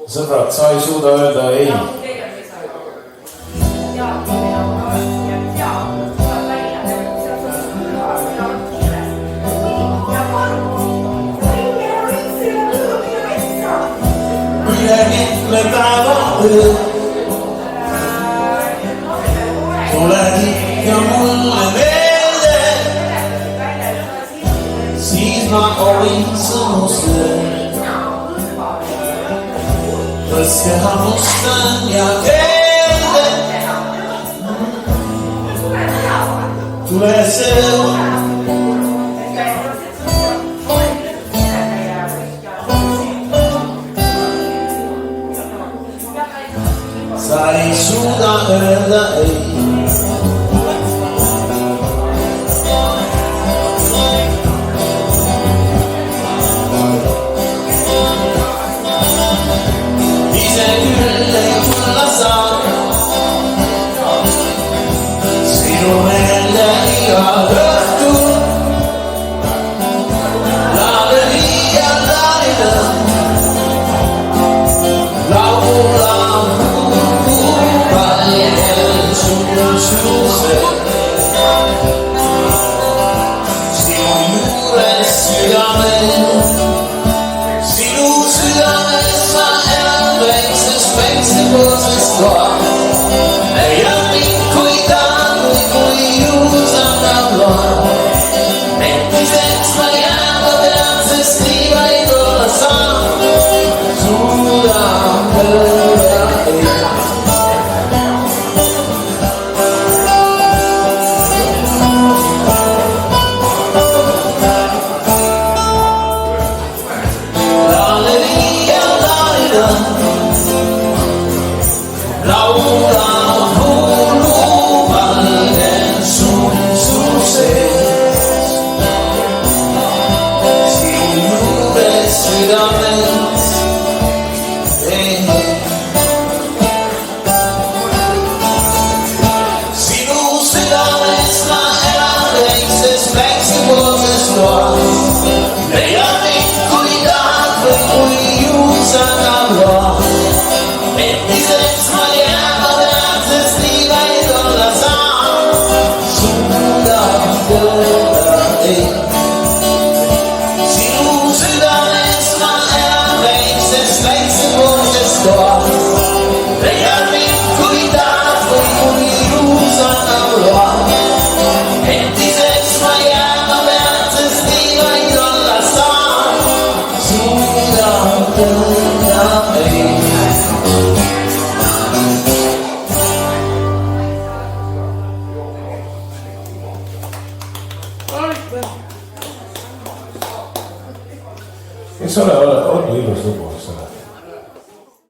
sõbrad, sa ei suuda öelda ei. üle mitme päeva öö tuled ikka mulle meelde, siis ma olin sõnustel. Tõske hammustan ja keelde tule see sa ei suuda öelda ei. Ise küll ei tulla saa sinu meelde iga õhtu. Lauleni ja laulida laulab sinu juures südames, sinu südames ma elan väikses päiksepoolses toas. Leia mind kui tahan või kui juhus annab loa. Endiseks ma jään, ma tean, sest nii vaid olla saan. Suudab öelda ei. Eks ole ilus lugu, eks ole.